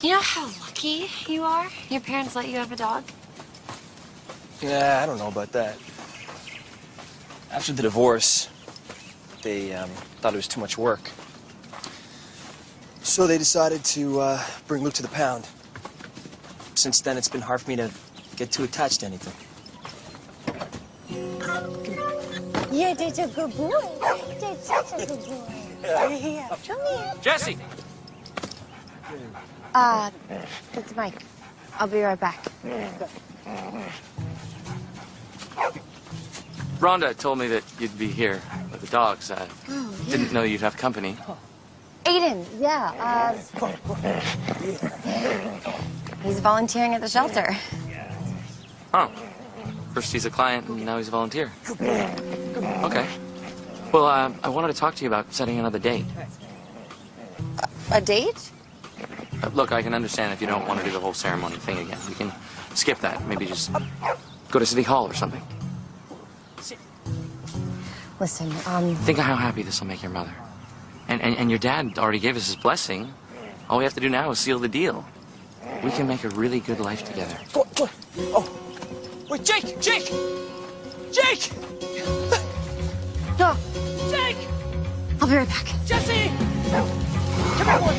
You know how lucky you are? Your parents let you have a dog? Yeah, I don't know about that. After the divorce, they thought it was too much work. So they decided to bring Luke to the pound. Since then, it's been hard for me to get too attached to anything. Yeah, that's a good boy. That's such a good boy. Yeah. Come here. Jesse! It's Mike. I'll be right back. Rhonda told me that you'd be here with the dogs. I didn't know you'd have company. Aiden, yeah. He's volunteering at the shelter. Oh. First he's a client, and now he's a volunteer. Okay. Well, I wanted to talk to you about setting another date. A date? Look, I can understand if you don't want to do the whole ceremony thing again. We can skip that. Maybe just go to City Hall or something. Listen, Think of how happy this will make your mother. And your dad already gave us his blessing. All we have to do now is seal the deal. We can make a really good life together. Go on. Oh. Wait, Jake! Jake! Jake! No. Jake! I'll be right back. Jesse! Come here, boy!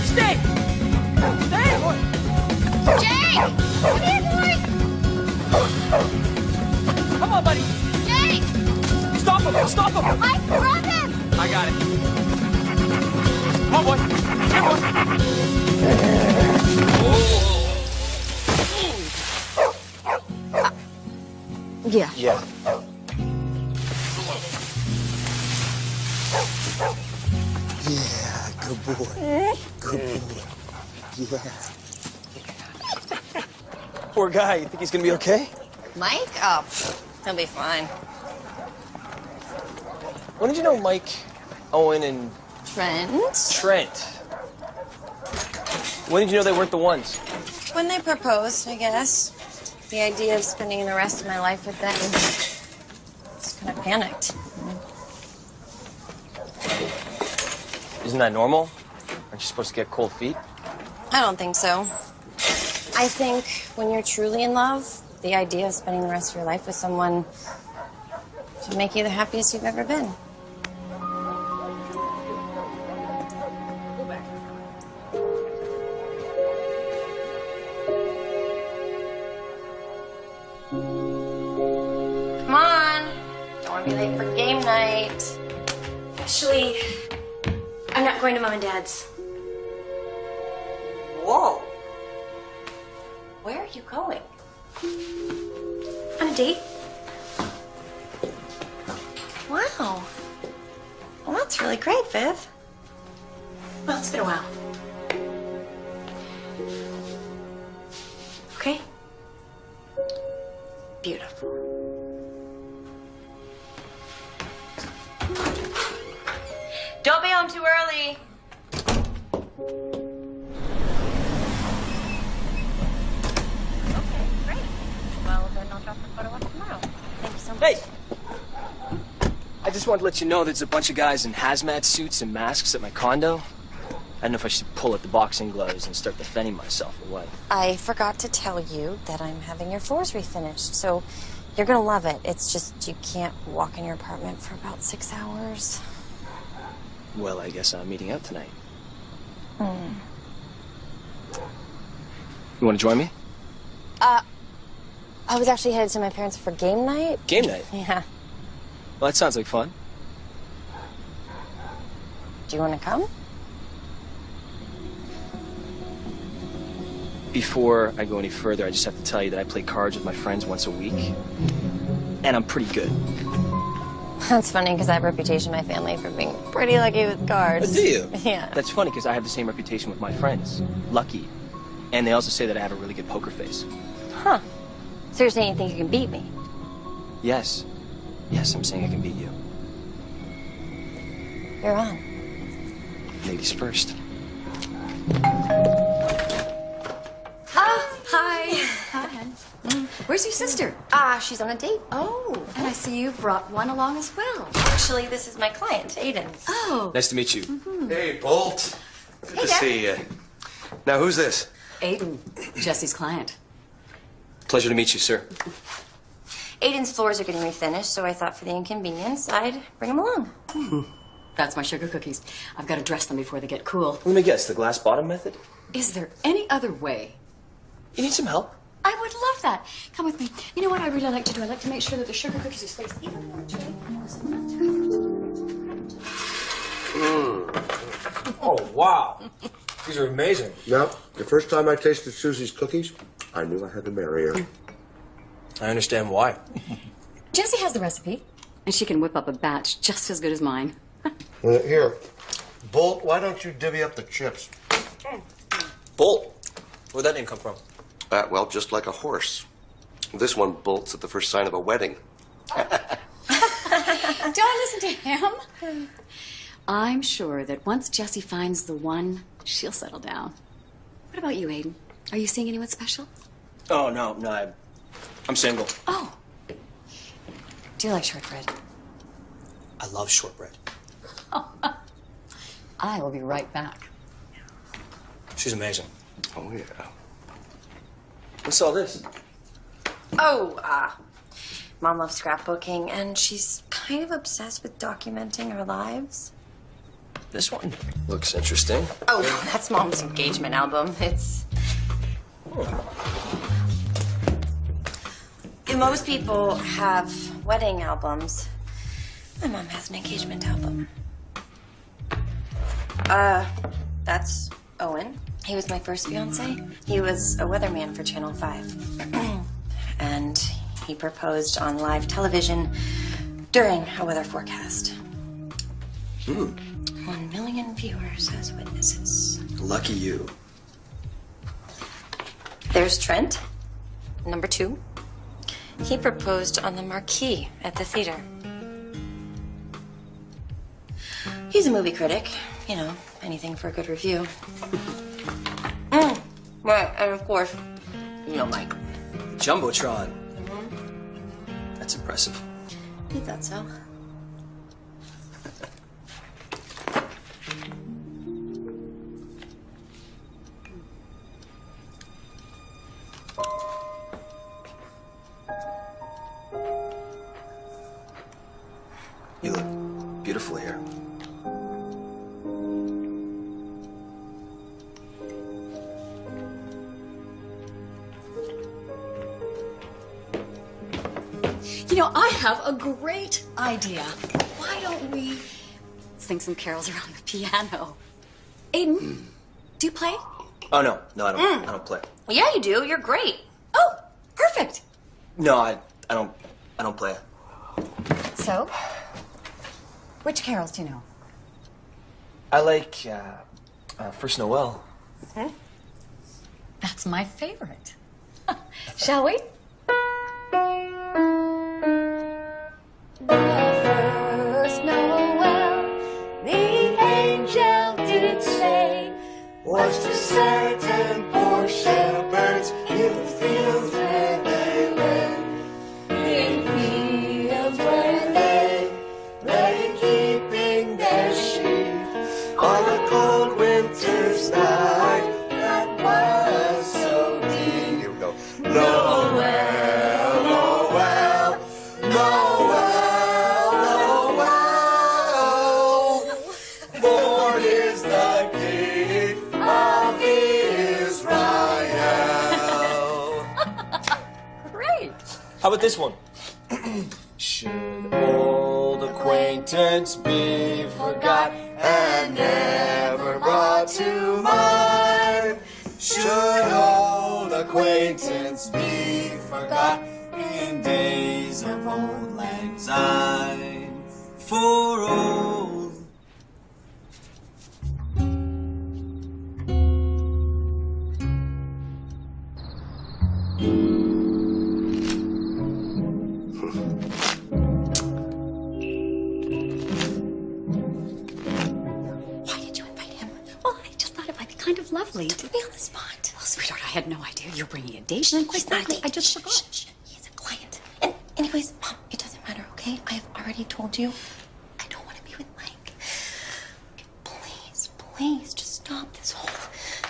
Stay! Stay! Jake! Come here, boy! Come on, buddy! Jake! Stop him! Stop him! Mike, grab him! I got it. Come on, boy. Here, boy. Yeah. Yeah. Yeah, good boy. Good boy. Yeah. Poor guy. You think he's gonna be okay? Mike? Oh, he'll be fine. When did you know Mike, Owen, and Trent? When did you know they weren't the ones? When they proposed, I guess. The idea of spending the rest of my life with them, just kind of panicked. Isn't that normal? Aren't you supposed to get cold feet? I don't think so. I think when you're truly in love, the idea of spending the rest of your life with someone should make you the happiest you've ever been. Come on. Don't want to be late for game night. Actually, I'm not going to Mom and Dad's. Whoa. Where are you going? On a date? Wow. Well, that's really great, Viv. Well, it's been a while. Okay? Beautiful. Don't be home too early. Okay, great. Well, then I'll drop the photo off tomorrow. Thank you so much. Hey! I just wanted to let you know there's a bunch of guys in hazmat suits and masks at my condo. I don't know if I should pull out the boxing gloves and start defending myself or what. I forgot to tell you that I'm having your floors refinished, so you're gonna love it. It's just you can't walk in your apartment for about 6 hours. Well, I guess I'm meeting out tonight. You want to join me? I was actually headed to my parents for game night. Game night? Yeah. Well, that sounds like fun. Do you want to come? Before I go any further, I just have to tell you that I play cards with my friends once a week. And I'm pretty good. That's funny because I have a reputation in my family for being pretty lucky with cards. Do you? Yeah. That's funny because I have the same reputation with my friends. Lucky. And they also say that I have a really good poker face. Huh. So you're saying you think you can beat me? Yes. Yes, I'm saying I can beat you. You're on. Ladies first. Hi. Hi. Where's your sister? She's on a date. Oh, and I see you brought one along as well. Actually, this is my client, Aiden. Oh. Nice to meet you. Hey, Bolt. Good to see you. Now, who's this? Aiden, Jesse's client. Pleasure to meet you, sir. Aiden's floors are getting refinished, so I thought for the inconvenience, I'd bring him along. That's my sugar cookies. I've got to dress them before they get cool. Let me guess, the glass bottom method? Is there any other way? You need some help? I would love that. Come with me. You know what I really like to do? I like to make sure that the sugar cookies are spaced evenly. Oh, wow. These are amazing. Now, the first time I tasted Susie's cookies, I knew I had to marry her. I understand why. Jessie has the recipe, and she can whip up a batch just as good as mine. Here, Bolt, why don't you divvy up the chips? Bolt? Where'd that name come from? Well, just like a horse. This one bolts at the first sign of a wedding. Don't listen to him. I'm sure that once Jessie finds the one, she'll settle down. What about you, Aiden? Are you seeing anyone special? Oh, no, I'm single. Oh. Do you like shortbread? I love shortbread. I will be right back. She's amazing. Oh, yeah. What's all this? Oh, Mom loves scrapbooking, and she's kind of obsessed with documenting our lives. This one looks interesting. Oh, that's Mom's engagement album. It's... Most people have wedding albums. My mom has an engagement album. That's Owen. He was my first fiance. He was a weatherman for Channel 5. And he proposed on live television during a weather forecast. 1 million viewers as witnesses. Lucky you. There's Trent, number 2. He proposed on the marquee at the theater. He's a movie critic. You know, anything for a good review. Right, and of course, you know Mike. Jumbotron. That's impressive. You thought so. You look beautiful here. You know, I have a great idea. Why don't we sing some carols around the piano? Aiden, do you play? Oh, no, I don't play. Well, yeah, you do. You're great. Oh, perfect. No, I don't play. So, which carols do you know? I like, First Noel. That's my favorite. Shall we? First Noel, the angel did say, was to certain poor shepherds in the fields where they lay, in fields where they lay keeping their sheep on a cold winter's night that was so deep. Here we go. Noel, Noel, Noel, born is the King of Israel. Great. How about this one? Should old acquaintance be forgot And never brought to mind, should old acquaintance be forgot in days of old lang syne? For old Why did you invite him? Well, I just thought it might be kind of lovely to Be on the spot. Oh, sweetheart, I had no idea you're bringing a date. And quite He's not a frankly, date. I just Shh, forgot. shh, shh. He's a client. And anyways, Mom, it doesn't matter, okay? I have already told you I don't want to be with Mike. Please, please, just stop this whole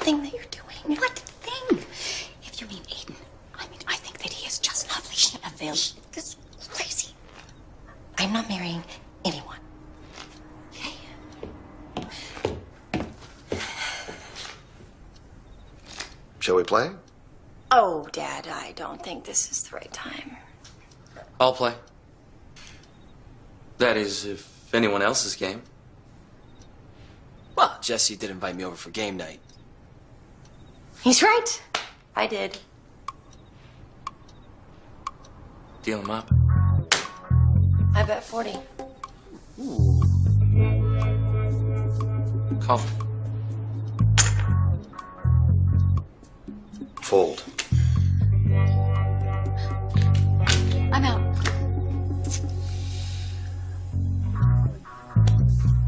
thing that you're doing. What thing? If you mean Aiden, I think that he is just lovely. This is crazy. I'm not marrying anyone. Okay. Shall we play? Oh, Dad, I don't think this is the right time. I'll play. That is, if anyone else is game. Well, Jesse did invite me over for game night. He's right. I did. Deal him up. I bet 40. Ooh. Call. Fold. I'm out.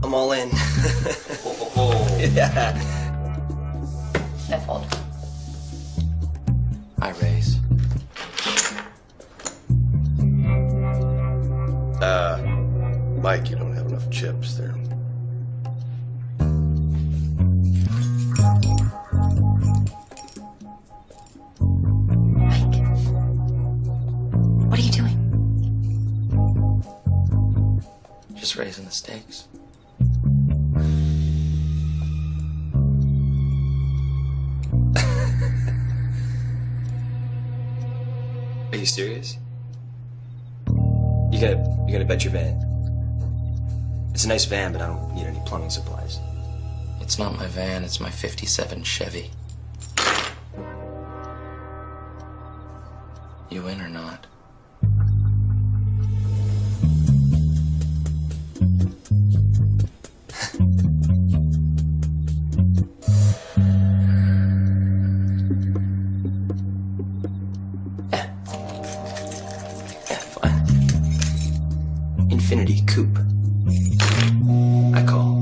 I'm all in. I fold. I raise. Mike, you don't have enough chips there. Mike, what are you doing? Just raising the stakes. Are you serious? You gotta bet your van. It's a nice van, but I don't need any plumbing supplies. It's not my van, it's my 57 Chevy. You in or not? Fine. Infinity Coupe. I call.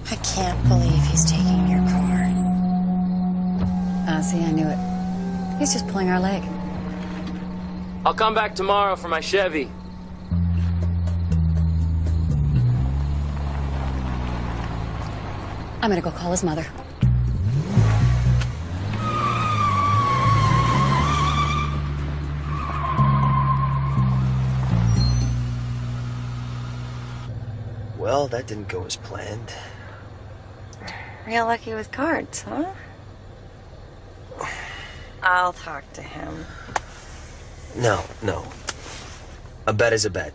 I can't believe he's taking your car. See, I knew it. He's just pulling our leg. I'll come back tomorrow for my Chevy. I'm gonna go call his mother. Well, that didn't go as planned. Real lucky with cards, huh? I'll talk to him. No. A bet is a bet.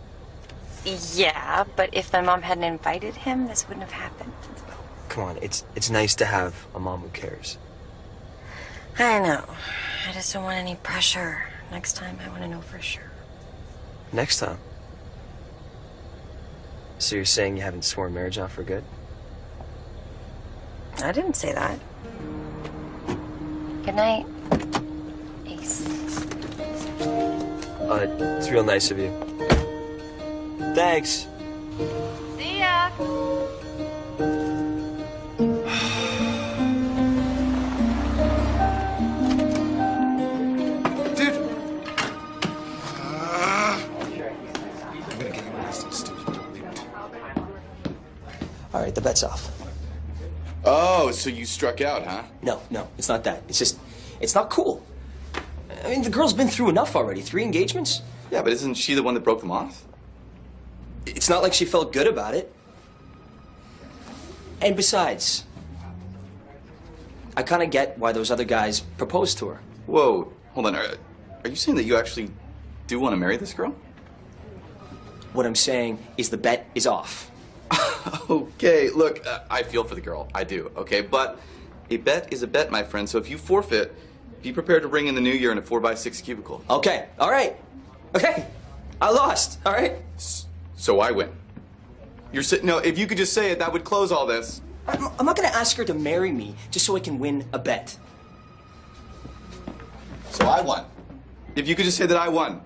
Yeah, but if my mom hadn't invited him, this wouldn't have happened. Come on, it's nice to have a mom who cares. I know. I just don't want any pressure. Next time, I want to know for sure. Next time. So you're saying you haven't sworn marriage off for good? I didn't say that. Good night, Ace. It's real nice of you. Thanks. See ya. Dude! All right, the bet's off. Oh, so you struck out, huh? No, it's not that. It's just, it's not cool. I mean, the girl's been through enough already. 3 engagements? Yeah, but isn't she the one that broke them off? It's not like she felt good about it. And besides, I kind of get why those other guys proposed to her. Whoa, hold on. Are you saying that you actually do want to marry this girl? What I'm saying is the bet is off. Okay, look, I feel for the girl. I do, okay? But a bet is a bet, my friend. So if you forfeit, be prepared to ring in the new year in a 4x6 cubicle. Okay, all right. Okay, I lost, all right? So I win. You're sitting. No, if you could just say it, that would close all this. I'm not going to ask her to marry me just so I can win a bet. So I won. If you could just say that I won.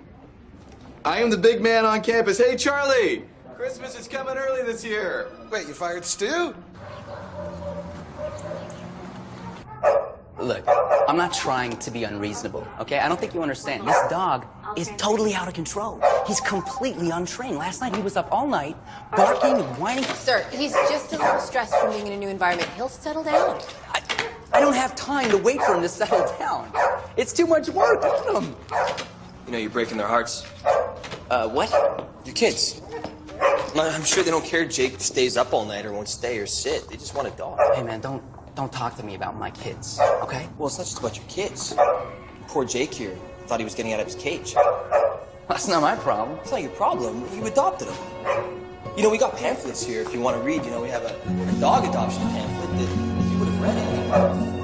I am the big man on campus. Hey, Charlie! Christmas is coming early this year. Wait, you fired Stu? look, I'm not trying to be unreasonable, okay? I don't think you understand. This dog is totally out of control. He's completely untrained. Last night he was up all night, barking and whining. Sir, he's just a little stressed from being in a new environment. He'll settle down. I don't have time to wait for him to settle down. It's too much work. Look at him. You know, you're breaking their hearts. What? Your kids. I'm sure they don't care Jake stays up all night or won't stay or sit. They just want a dog. Hey, man, don't talk to me about my kids, okay? Well, it's not just about your kids. Poor Jake here thought he was getting out of his cage. That's not my problem. It's not your problem. You adopted him. You know, we got pamphlets here if you want to read. You know, we have a dog adoption pamphlet that if you would have read it,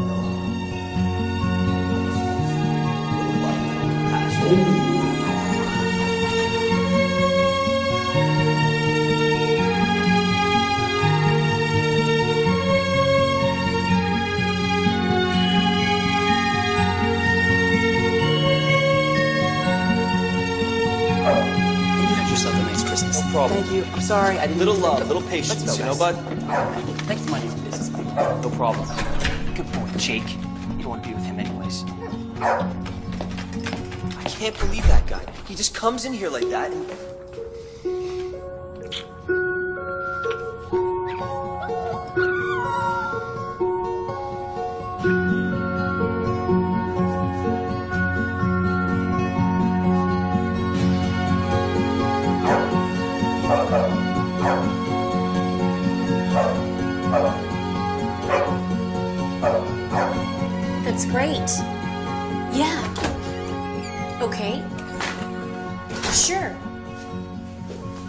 Thank you. I'm sorry. I didn't. Little love, little patience, you know, bud? Thanks for my new business. No problem. Good boy, Jake. You don't want to be with him anyways. I can't believe that guy. He just comes in here like that and... That's great. Yeah. Okay. Sure.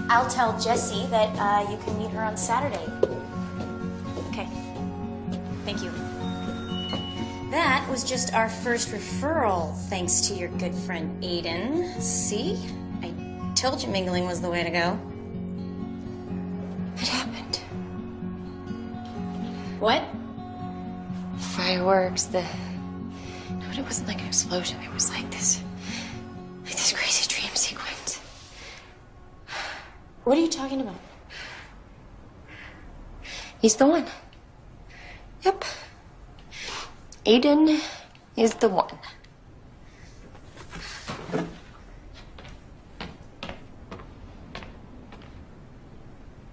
I'll tell Jessie that you can meet her on Saturday. Okay. Thank you. That was just our first referral, thanks to your good friend Aiden. See? I told you mingling was the way to go. It happened. What? Fireworks, but it wasn't like an explosion. It was like this crazy dream sequence. What are you talking about? He's the one. Yep. Aiden is the one.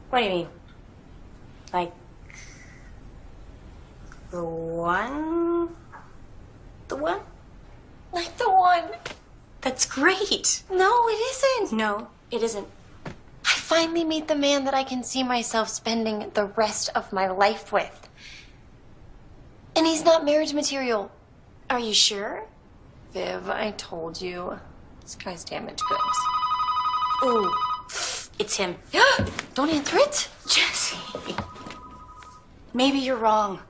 What do you mean? Like, the one? The one? Like the one. That's great. No, it isn't. No, it isn't. I finally meet the man that I can see myself spending the rest of my life with. And he's not marriage material. Are you sure? Viv, I told you. This guy's damaged goods. Ooh, it's him. Don't answer it. Jessie. Maybe you're wrong.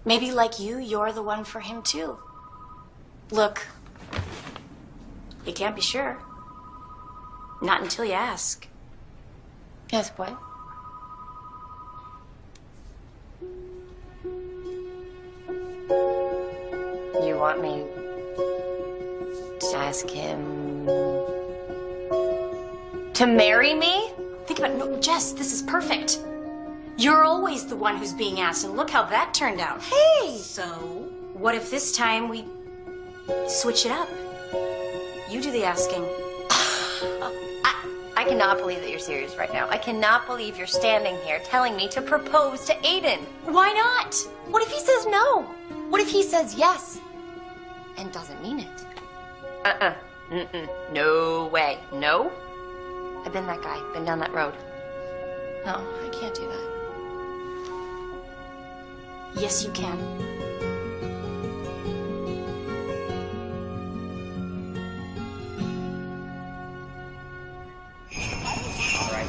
Maybe like you're the one for him too. Look, you can't be sure. Not until you ask. Ask what? You want me to ask him to marry me? Think about it. No, Jess, this is perfect. You're always the one who's being asked, and look how that turned out. Hey! So, what if this time we switch it up? You do the asking. I cannot believe that you're serious right now. I cannot believe you're standing here telling me to propose to Aiden. Why not? What if he says no? What if he says yes and doesn't mean it? No way. No? I've been that guy. Been down that road. No, I can't do that. Yes, you can.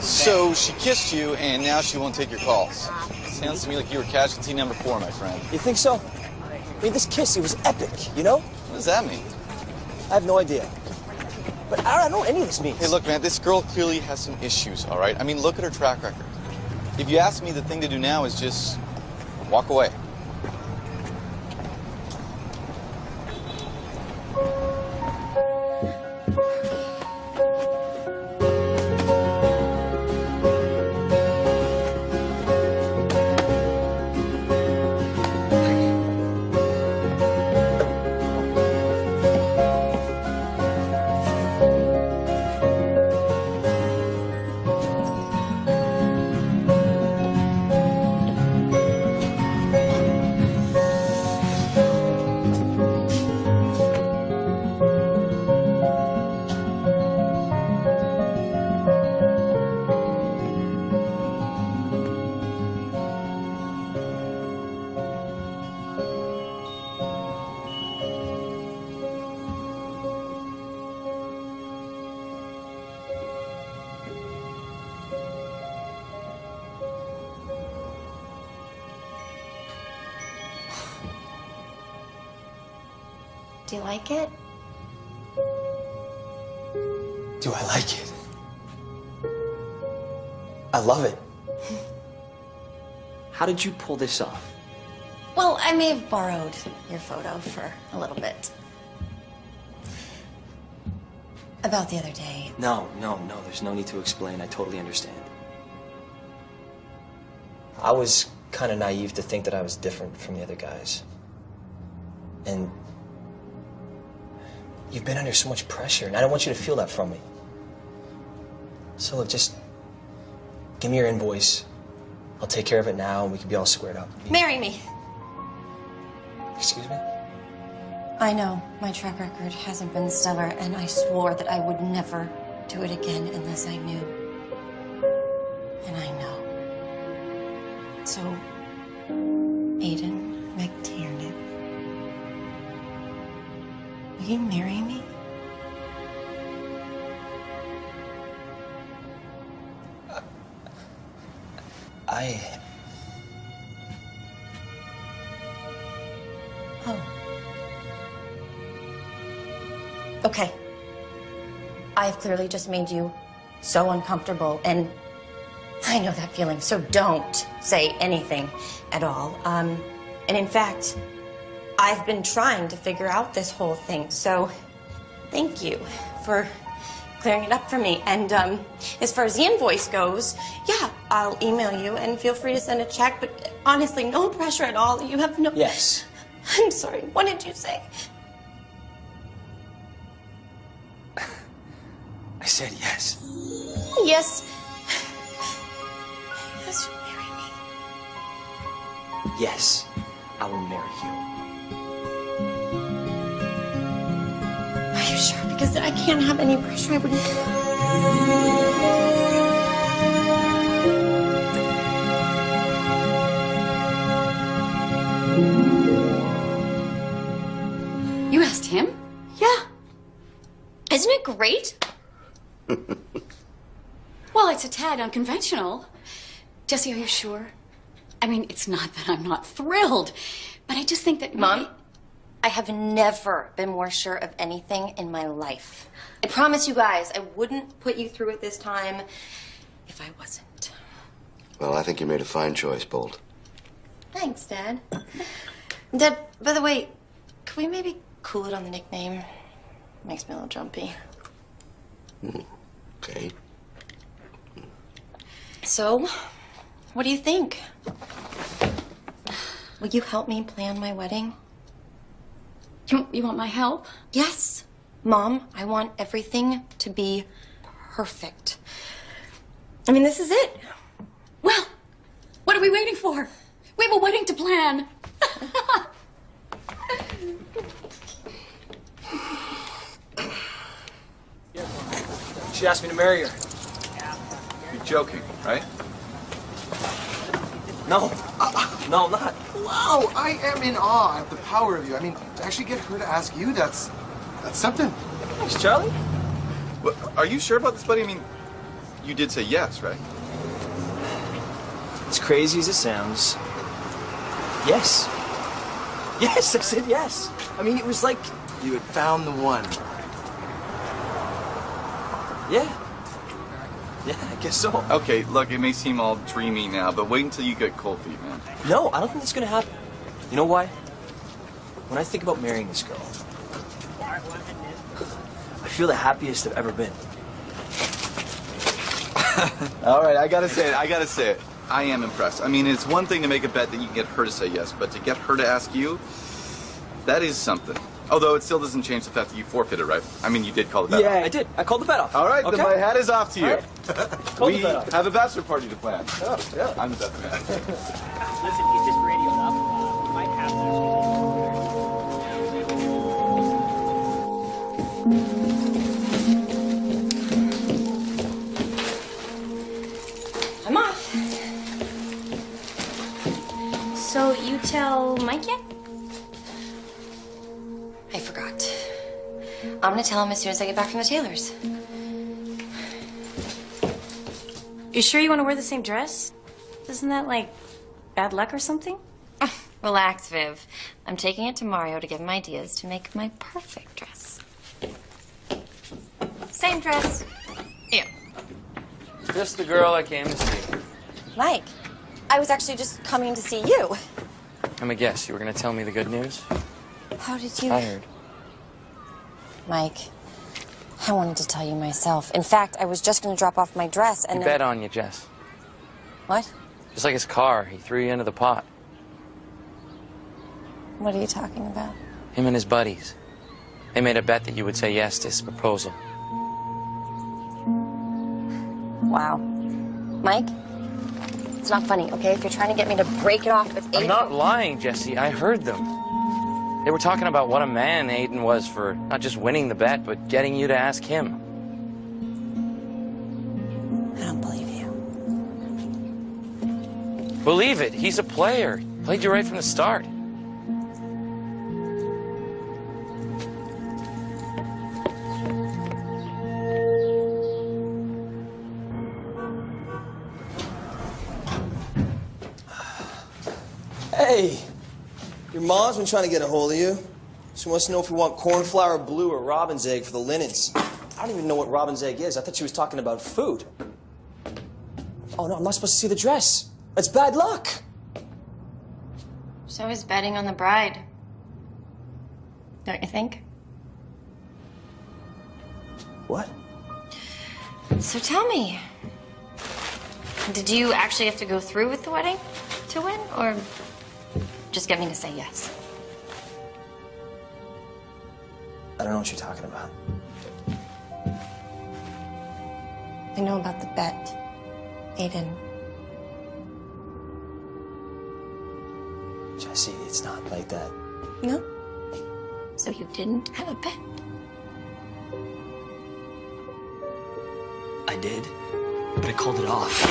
So she kissed you, and now she won't take your calls. Sounds to me like you were casualty number 4, my friend. You think so? I mean, this kiss, it was epic, you know? What does that mean? I have no idea. But I don't know what any of this means. Hey, look, man, this girl clearly has some issues, all right? I mean, look at her track record. If you ask me, the thing to do now is just walk away. Do you like it? Do I like it? I love it. How did you pull this off? Well, I may have borrowed your photo for a little bit. About the other day. No, there's no need to explain. I totally understand. I was kind of naive to think that I was different from the other guys. And you've been under so much pressure, and I don't want you to feel that from me. So look, just give me your invoice. I'll take care of it now, and we can be all squared up. Marry me. Excuse me? I know my track record hasn't been stellar, and I swore that I would never do it again unless I knew. And I know. So, Aiden McTiernan, will you marry me? Oh. Okay. I've clearly just made you so uncomfortable, and I know that feeling, so don't say anything at all. And in fact, I've been trying to figure out this whole thing, so thank you for clearing it up for me. And as far as the invoice goes, yeah, I'll email you, and feel free to send a check, but honestly, no pressure at all. You have no... Yes. I'm sorry, what did you say? I said yes. Yes. Yes, you marry me. Yes, I will marry you. Are you sure? Because I can't have any pressure. I wouldn't. You asked him? Yeah. Isn't it great? Well, it's a tad unconventional. Jessie, are you sure? I mean, it's not that I'm not thrilled, but I just think that... Mom, I have never been more sure of anything in my life. I promise you guys, I wouldn't put you through it this time if I wasn't. Well, I think you made a fine choice, Bolt. Thanks, Dad. Dad, by the way, could we maybe cool it on the nickname? Makes me a little jumpy. Okay. So, what do you think? Will you help me plan my wedding? You want my help? Yes. Mom, I want everything to be perfect. I mean, this is it. Well, what are we waiting for? We have a wedding to plan. She asked me to marry her. You're joking, right? No. No, I'm not. Wow, I am in awe at the power of you. I mean, to actually get her to ask you, that's something. Thanks, Charlie. Well, are you sure about this, buddy? I mean, you did say yes, right? As crazy as it sounds, yes. Yes, I said yes. I mean, it was like... You had found the one. Yeah. Yeah, I guess so. Okay, look, it may seem all dreamy now, but wait until you get cold feet, man. No, I don't think that's gonna happen. You know why? When I think about marrying this girl, I feel the happiest I've ever been. All right, I gotta say it. I am impressed. I mean, it's one thing to make a bet that you can get her to say yes, but to get her to ask you, that is something. Although it still doesn't change the fact that you forfeited, right? I mean, you did call the bet off. Yeah, I did. I called the bet off. All right, okay. then my hat is off to you. Right. We have a bachelor party to plan. Oh, yeah. I'm the best man. Listen, get this radioed up. You might have I'm off. So you tell Mike yet? I forgot. I'm gonna tell him as soon as I get back from the tailor's. You sure you want to wear the same dress? Isn't that like bad luck or something? Well, Relax, Viv. I'm taking it to Mario to give him ideas to make my perfect dress. Same dress. Ew. Just the girl I came to see. Mike, I was actually just coming to see you. Let me guess, you were going to tell me the good news? How did you... I heard. Mike, I wanted to tell you myself. In fact, I was just going to drop off my dress and... He bet on you, Jess. What? Just like his car, he threw you into the pot. What are you talking about? Him and his buddies. They made a bet that you would say yes to his proposal. Wow. Mike, it's not funny, okay? If you're trying to get me to break it off with Aiden... I'm not lying, Jesse. I heard them. They were talking about what a man Aiden was for not just winning the bet, but getting you to ask him. I don't believe you. Believe it. He's a player. Played you right from the start. Hey, your mom's been trying to get a hold of you. She wants to know if you want cornflower blue or robin's egg for the linens. I don't even know what robin's egg is. I thought she was talking about food. Oh, no, I'm not supposed to see the dress. That's bad luck. So is betting on the bride. Don't you think? What? So tell me, did you actually have to go through with the wedding to win, or just get me to say yes? I don't know what you're talking about. I know about the bet, Aiden. Jesse, it's not like that. No? So you didn't have a bet? I did, but I called it off.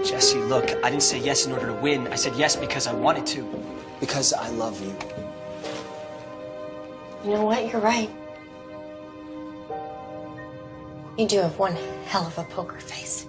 Jesse, look, I didn't say yes in order to win. I said yes because I wanted to. Because I love you. You know what? You're right. You do have one hell of a poker face.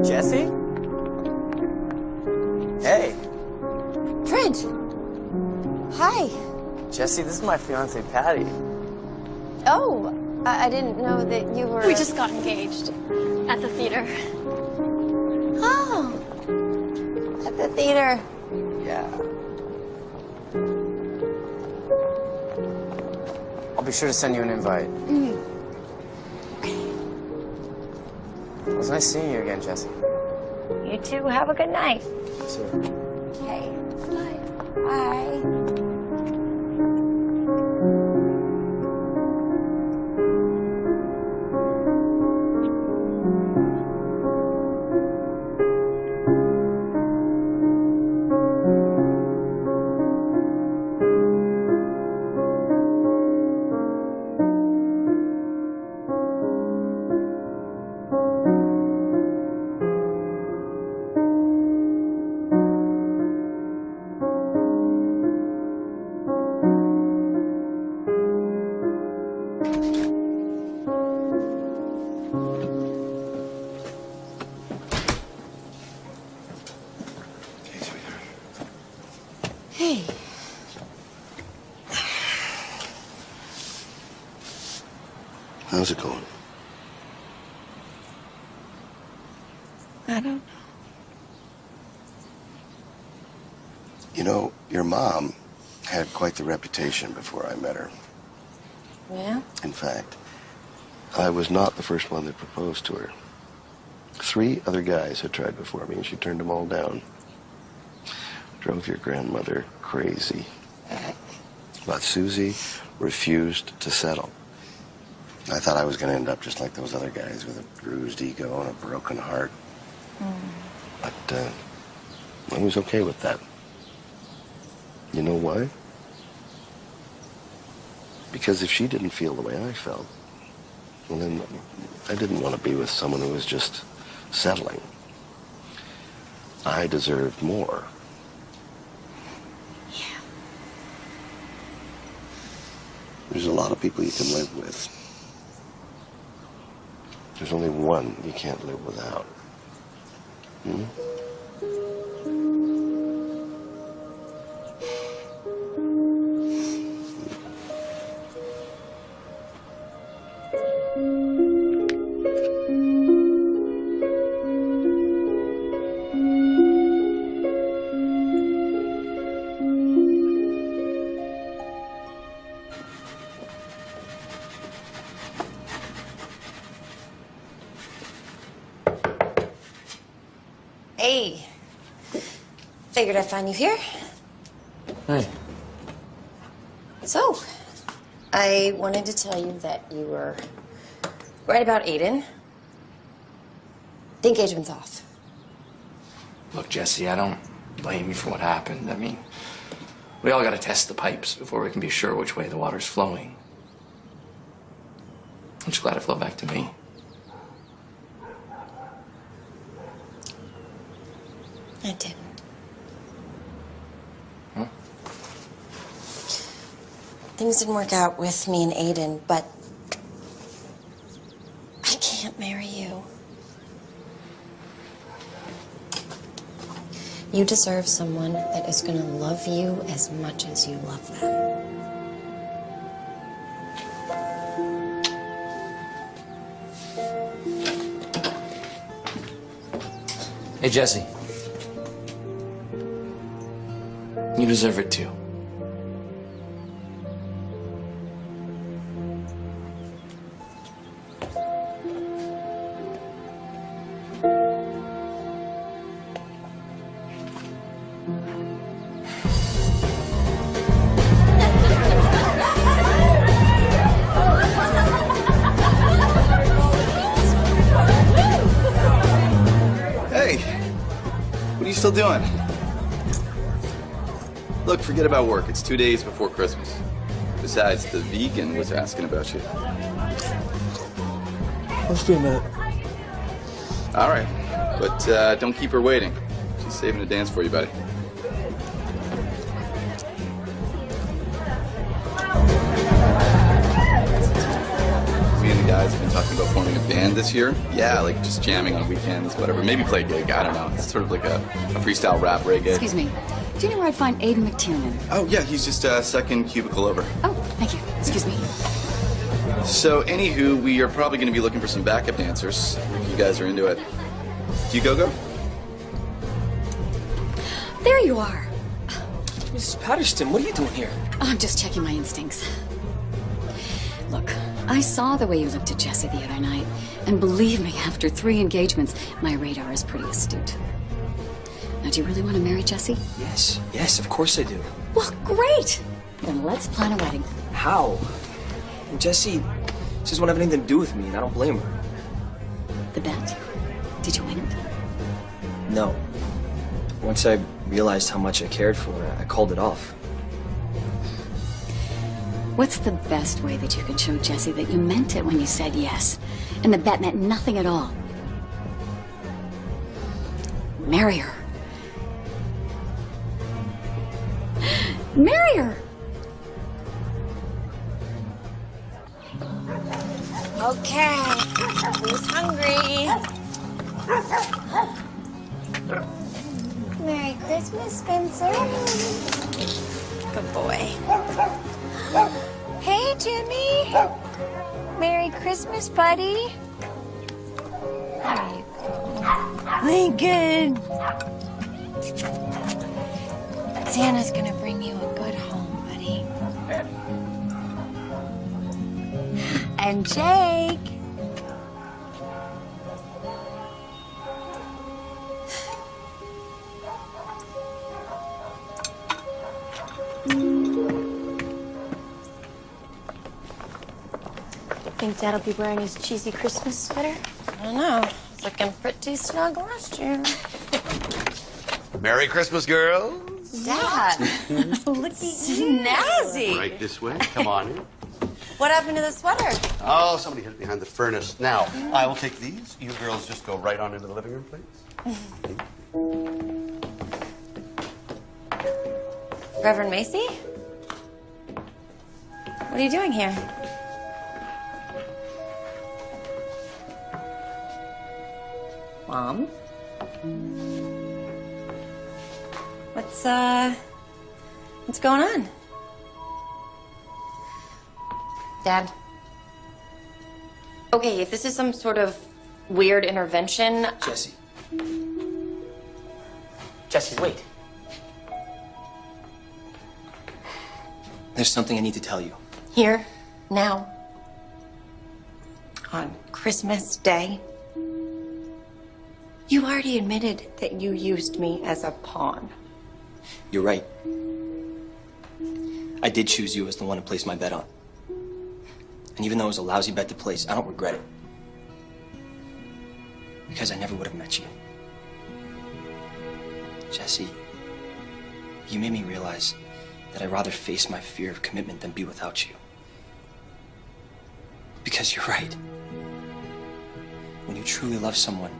Jesse? Hey. Trent! Hi. Jesse, this is my fiance, Patty. Oh, I didn't know that you were... We just got engaged at the theater. Oh. At the theater. Yeah. I'll be sure to send you an invite. It was nice seeing you again, Jesse. You too. Have a good night. You too. Okay. Bye. Bye. Hey. How's it going? I don't know. You know, your mom had quite the reputation before I met her. Yeah? In fact, I was not the first one that proposed to her. 3 other guys had tried before me, and she turned them all down. Drove your grandmother crazy. But Susie refused to settle. I thought I was going to end up just like those other guys with a bruised ego and a broken heart. But I was okay with that. You know why? Because if she didn't feel the way I felt, well then I didn't want to be with someone who was just settling. I deserved more. Yeah. There's a lot of people you can live with. There's only one you can't live without. Hey. Figured I'd find you here. Hey. So, I wanted to tell you that you were right about Aiden. The engagement's off. Look, Jesse, I don't blame you for what happened. I mean, we all gotta test the pipes before we can be sure which way the water's flowing. I'm just glad it flowed back to me. I didn't. Huh? Things didn't work out with me and Aiden, but I can't marry you. You deserve someone that is going to love you as much as you love them. Hey, Jesse. You deserve it too. Hey, what are you still doing? Look, forget about work. It's 2 days before Christmas. Besides, the vegan was asking about you. Let's do a minute. All right, but don't keep her waiting. She's saving a dance for you, buddy. Me and the guys have been talking about forming a band this year. Yeah, like just jamming on weekends, whatever. Maybe play a gig, I don't know. It's sort of like a freestyle rap reggae. Excuse me. Do you know where I'd find Aiden McTiernan? Oh, yeah, he's just second cubicle over. Oh, thank you. Excuse me. So, anywho, we are probably going to be looking for some backup dancers, if you guys are into it. Do you go? There you are. Mrs. Patterson, what are you doing here? Oh, I'm just checking my instincts. Look, I saw the way you looked at Jesse the other night, and believe me, after 3 engagements, my radar is pretty astute. Now, do you really want to marry Jesse? Yes, of course I do. Well, great! Then let's plan a wedding. How? And Jessie just won't have anything to do with me, and I don't blame her. The bet? Did you win it? No. Once I realized how much I cared for her, I called it off. What's the best way that you can show Jesse that you meant it when you said yes, and the bet meant nothing at all? Marry her. Marry her! Okay, who's hungry? Merry Christmas, Spencer. Good boy. Hey, Jimmy. Merry Christmas, buddy. How are you? Lincoln. Santa's gonna bring you a good home, buddy. And Jake. think Dad'll be wearing his cheesy Christmas sweater? I don't know. It's looking pretty snug last year. Merry Christmas, girls. Dad, look snazzy. Right this way. Come on in. What happened to the sweater? Oh, somebody hid it behind the furnace. Now, I will take these. You girls just go right on into the living room, please. Reverend Macy? What are you doing here? Mom? What's going on? Dad? Okay, if this is some sort of weird intervention... Jesse. Jesse, wait. There's something I need to tell you. Here, now, on Christmas Day, you already admitted that you used me as a pawn. You're right. I did choose you as the one to place my bet on. And even though it was a lousy bet to place, I don't regret it. Because I never would have met you. Jesse, you made me realize that I'd rather face my fear of commitment than be without you. Because you're right. When you truly love someone,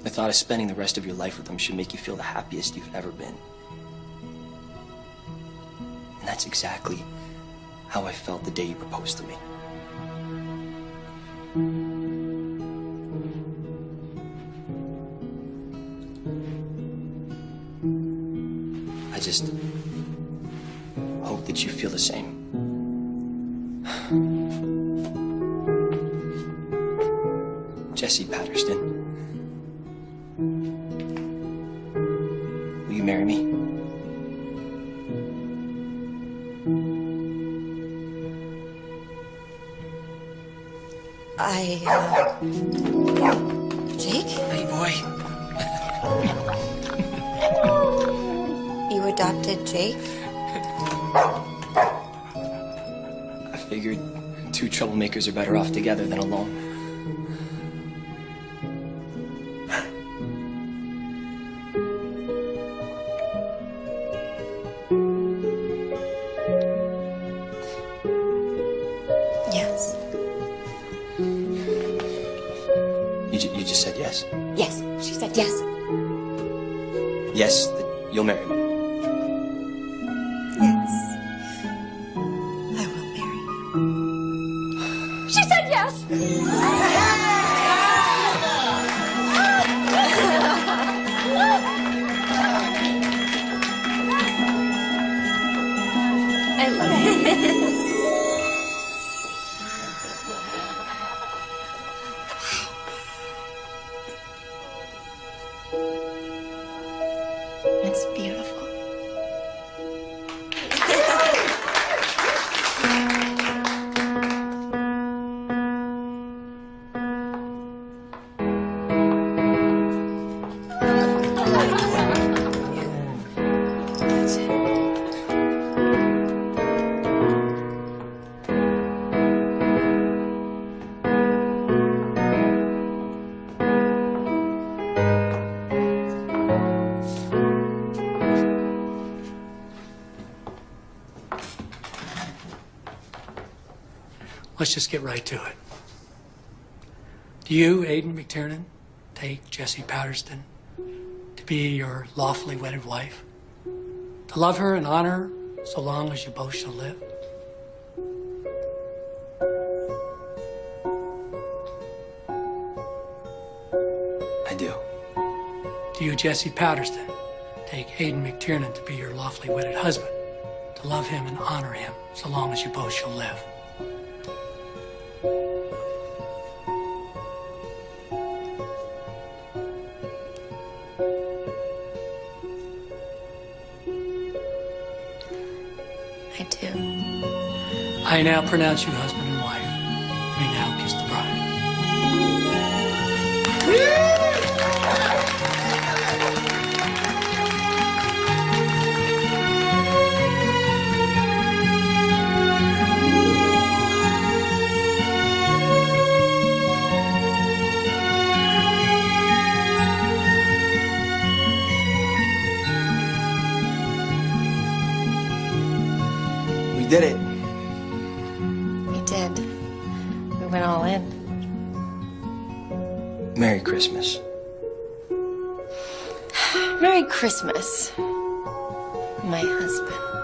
the thought of spending the rest of your life with them should make you feel the happiest you've ever been. And that's exactly how I felt the day you proposed to me. I just hope that you feel the same. Jesse Patterson, will you marry me? Jake? Hey, boy. You adopted Jake? I figured two troublemakers are better off together than alone. Yes. You just said yes. Yes, she said yes. Yes, that you'll marry me. Yes. I will marry you. She said yes! I love it. It's beautiful. That's it. Let's just get right to it. Do you, ᴏᴜᴛᴜ, take Jesse Patterson to be your lawfully wedded wife? To love her and honor her so long as you both shall live? I do. Do you, Jesse Patterson, take ᴏᴜᴜᴛᴜ to be your lawfully wedded husband? To love him and honor him so long as you both shall live? I do. I now pronounce you husband and wife. You may now kiss the bride. did it. We did. We went all in. Merry Christmas. Merry Christmas, my husband.